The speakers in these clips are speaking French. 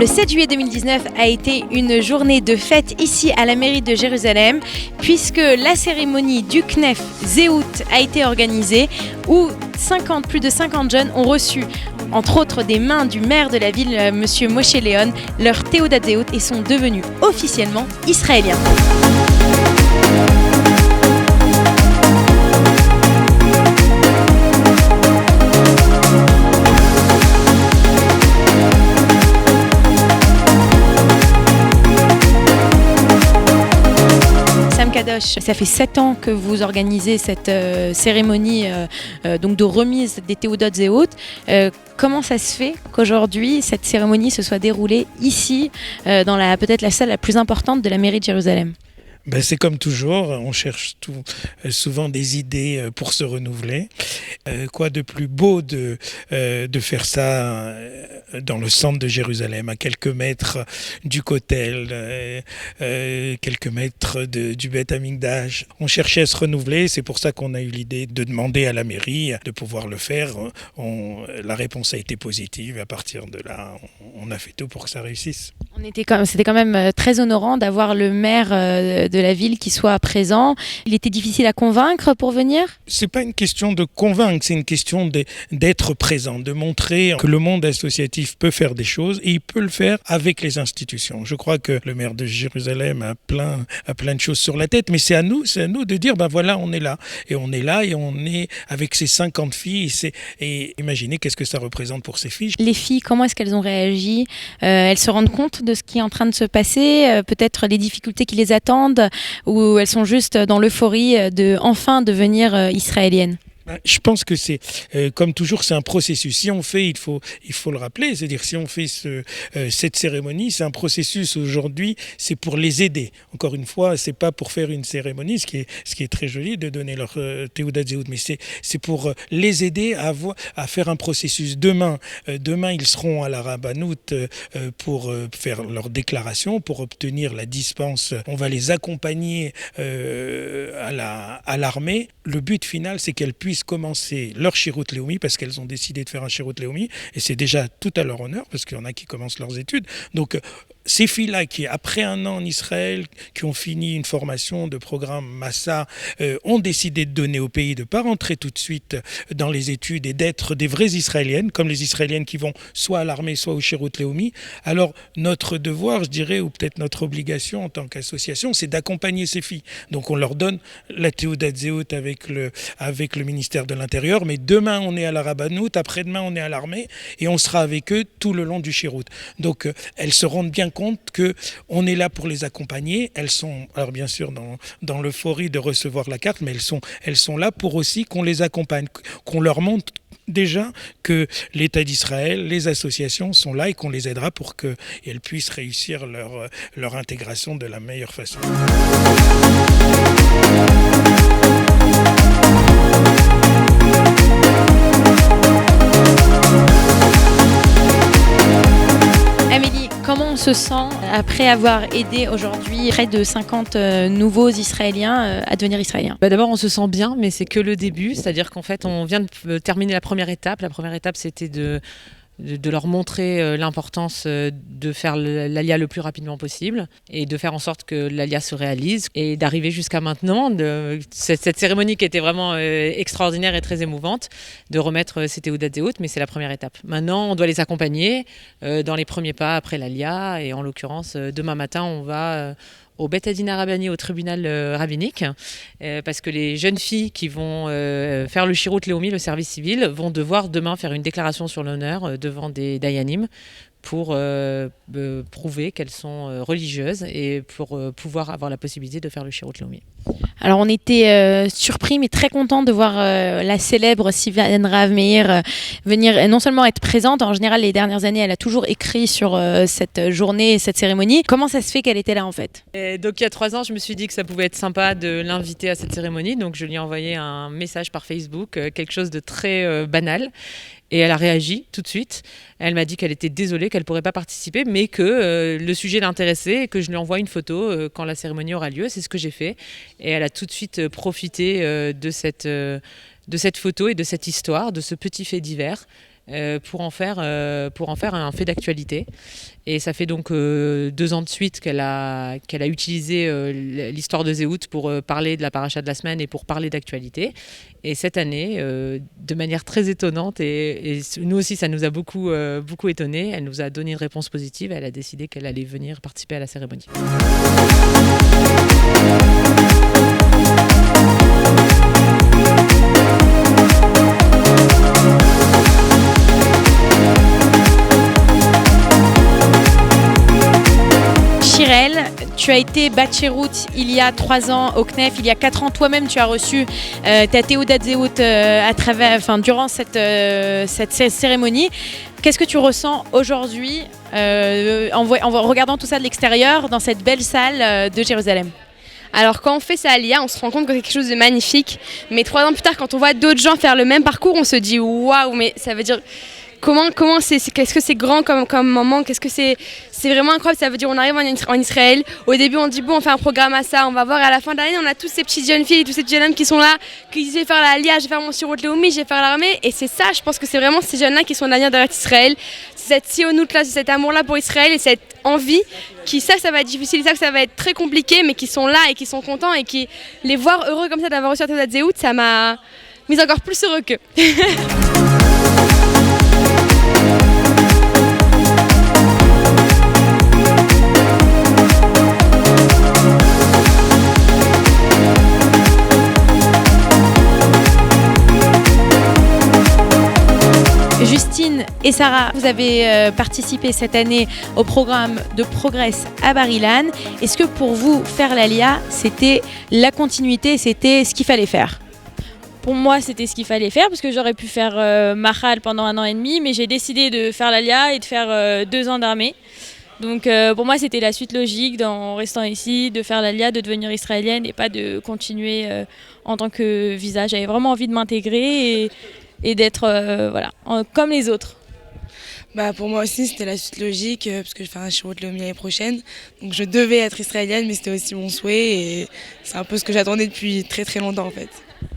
Le 7 juillet 2019 a été une journée de fête ici à la mairie de Jérusalem puisque la cérémonie du Knef Zéhout a été organisée où plus de 50 jeunes ont reçu, entre autres des mains du maire de la ville, M. Moshe Léon, leur Théodat Zéhout et sont devenus officiellement israéliens. Kadosh, ça fait 7 ans que vous organisez cette cérémonie donc de remise des Théodat Zéhout. Comment ça se fait qu'aujourd'hui cette cérémonie se soit déroulée ici, dans peut-être la salle la plus importante de la mairie de Jérusalem? C'est comme toujours, on cherche souvent des idées pour se renouveler. Quoi de plus beau de faire ça dans le centre de Jérusalem, à quelques mètres du Kotel, quelques mètres du Beth Amikdash. On cherchait à se renouveler, c'est pour ça qu'on a eu l'idée de demander à la mairie de pouvoir le faire. La réponse a été positive, à partir de là, on a fait tout pour que ça réussisse. C'était quand même très honorant d'avoir le maire de la ville qui soit présent. Il était difficile à convaincre pour venir? C'est pas une question de convaincre, c'est une question d'être présent, de montrer que le monde associatif peut faire des choses et il peut le faire avec les institutions. Je crois que le maire de Jérusalem a plein de choses sur la tête, mais c'est à nous de dire voilà, on est là et on est avec ces 50 filles et imaginez qu'est-ce que ça représente pour ces filles. Les filles, comment est-ce qu'elles ont réagi? Elles se rendent compte de ce qui est en train de se passer, peut-être les difficultés qui les attendent, ou elles sont juste dans l'euphorie de enfin devenir israéliennes? Je pense que c'est, comme toujours, c'est un processus. Si on fait, il faut le rappeler, c'est-à-dire si on fait cette cérémonie, c'est un processus aujourd'hui, c'est pour les aider. Encore une fois, c'est pas pour faire une cérémonie, ce qui est très joli de donner leur Théodat Zéhout, mais c'est pour les aider à faire un processus. Demain, ils seront à la rabbanout pour faire leur déclaration, pour obtenir la dispense. On va les accompagner à l'armée. Le but final, c'est qu'elles puissent commencer leur Shirut Leumi parce qu'elles ont décidé de faire un Shirut Leumi et c'est déjà tout à leur honneur parce qu'il y en a qui commencent leurs études. Donc ces filles-là qui, après 1 an en Israël, qui ont fini une formation de programme Massa, ont décidé de donner au pays, de ne pas rentrer tout de suite dans les études et d'être des vraies Israéliennes, comme les Israéliennes qui vont soit à l'armée, soit au Shirut Leumi. Alors notre devoir, je dirais, ou peut-être notre obligation en tant qu'association, c'est d'accompagner ces filles. Donc on leur donne la Théodat Zéhout avec le ministère de l'Intérieur, mais demain on est à la rabbanout, après-demain on est à l'armée et on sera avec eux tout le long du Shirut. Donc elles se rendent bien compte qu'on est là pour les accompagner. Elles sont, alors bien sûr, dans l'euphorie de recevoir la carte, mais elles sont là pour aussi qu'on les accompagne, qu'on leur montre déjà que l'État d'Israël, les associations sont là et qu'on les aidera pour qu'elles puissent réussir leur intégration de la meilleure façon. Amélie, comment on se sent après avoir aidé aujourd'hui près de 50 nouveaux Israéliens à devenir Israéliens? D'abord, on se sent bien, mais c'est que le début. C'est-à-dire qu'en fait, on vient de terminer la première étape. La première étape, c'était de leur montrer l'importance de faire l'Alia le plus rapidement possible et de faire en sorte que l'Alia se réalise et d'arriver jusqu'à maintenant, cette cérémonie qui était vraiment extraordinaire et très émouvante, de remettre ces Théodat Zéhout, mais c'est la première étape. Maintenant, on doit les accompagner dans les premiers pas après l'Alia et en l'occurrence, demain matin, on va au Beth Adin Harabani, au tribunal rabbinique, parce que les jeunes filles qui vont faire le Shirut Leumi, le service civil, vont devoir demain faire une déclaration sur l'honneur devant des dayanim pour prouver qu'elles sont religieuses et pour pouvoir avoir la possibilité de faire le Shirut Leumi. Alors on était surpris mais très contents de voir la célèbre Sivan Rav Meir venir non seulement être présente, en général les dernières années elle a toujours écrit sur cette journée, cette cérémonie. Comment ça se fait qu'elle était là en fait? Donc il y a 3 ans je me suis dit que ça pouvait être sympa de l'inviter à cette cérémonie, donc je lui ai envoyé un message par Facebook, quelque chose de très banal. Et elle a réagi tout de suite. Elle m'a dit qu'elle était désolée, qu'elle ne pourrait pas participer, mais que le sujet l'intéressait et que je lui envoie une photo quand la cérémonie aura lieu. C'est ce que j'ai fait. Et elle a tout de suite profité de cette photo et de cette histoire, de ce petit fait divers. pour en faire un fait d'actualité. Et ça fait donc 2 ans de suite qu'elle a utilisé l'histoire de Zéhout pour parler de la paracha de la semaine et pour parler d'actualité. Et cette année, de manière très étonnante, et nous aussi ça nous a beaucoup étonnés, elle nous a donné une réponse positive, elle a décidé qu'elle allait venir participer à la cérémonie. Chirel, tu as été Batcherout il y a 3 ans au CNEF, il y a 4 ans toi-même tu as reçu ta Théoudat Zéhout durant cette cérémonie. Qu'est-ce que tu ressens aujourd'hui en regardant tout ça de l'extérieur dans cette belle salle de Jérusalem? Alors quand on fait sa Aliyah, on se rend compte que c'est quelque chose de magnifique, mais 3 ans plus tard, quand on voit d'autres gens faire le même parcours, on se dit waouh, mais ça veut dire... qu'est-ce que c'est grand comme moment, qu'est-ce que c'est vraiment incroyable, ça veut dire on arrive en Israël, au début on dit bon on fait un programme à ça, on va voir, et à la fin de l'année on a tous ces petites jeunes filles et tous ces jeunes hommes qui sont là, qui disent je vais faire la Aliyah, je vais faire mon Shirut Leumi, je vais faire l'armée, et c'est ça, je pense que c'est vraiment ces jeunes-là qui sont l'avenir d'Israël, c'est cette sionout-là, c'est cet amour-là pour Israël et cette envie qui savent que ça va être difficile, ils savent que ça va être très compliqué, mais qui sont là et qui sont contents, et qui les voir heureux comme ça d'avoir reçu la Théoudat Zéhout, ça m'a mis encore plus heureux qu'eux. Justine et Sarah, vous avez participé cette année au programme de Progress à Bar-Ilan. Est-ce que pour vous, faire l'Aliyah, c'était la continuité, c'était ce qu'il fallait faire? Pour moi, c'était ce qu'il fallait faire parce que j'aurais pu faire Mahal pendant 1 an et demi, mais j'ai décidé de faire l'Aliyah et de faire 2 ans d'armée. Donc pour moi, c'était la suite logique en restant ici, de faire l'Aliyah, de devenir israélienne et pas de continuer en tant que visa. J'avais vraiment envie de m'intégrer et d'être comme les autres. Pour moi aussi, c'était la suite logique parce que je vais faire un Shirut Leumi l'année prochaine. Donc je devais être israélienne, mais c'était aussi mon souhait et c'est un peu ce que j'attendais depuis très très longtemps en fait.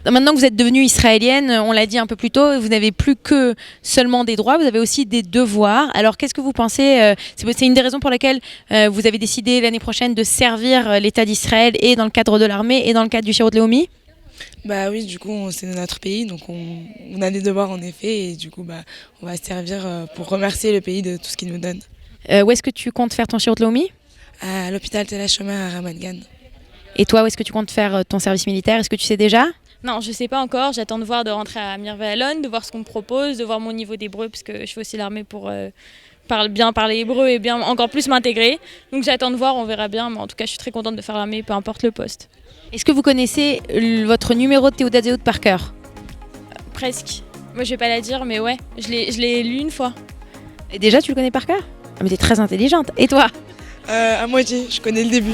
Maintenant que vous êtes devenue israélienne, on l'a dit un peu plus tôt, vous n'avez plus que seulement des droits, vous avez aussi des devoirs. Alors qu'est-ce que vous pensez, c'est une des raisons pour lesquelles vous avez décidé l'année prochaine de servir l'État d'Israël et dans le cadre de l'armée et dans le cadre du Shirut Leumi? Oui, du coup c'est notre pays, donc on a des devoirs en effet, et du coup on va servir pour remercier le pays de tout ce qu'il nous donne. Où est-ce que tu comptes faire ton Shirut Leumi? À l'hôpital Tel HaShomer à Ramat Gan. Et toi, où est-ce que tu comptes faire ton service militaire? Est-ce que tu sais déjà? Non, je ne sais pas encore, j'attends de rentrer à Mirveh Alon, de voir ce qu'on me propose, de voir mon niveau d'hébreu, parce que je fais aussi l'armée pour bien parler hébreu et bien encore plus m'intégrer. Donc j'attends de voir, on verra bien, mais en tout cas je suis très contente de faire l'armée, peu importe le poste. Est-ce que vous connaissez votre numéro de Théoudat Zéhout par cœur? Presque. Moi je vais pas la dire, mais ouais, je l'ai lu une fois. Et déjà tu le connais par cœur? Ah, mais t'es très intelligente. Et toi? À moitié, je connais le début.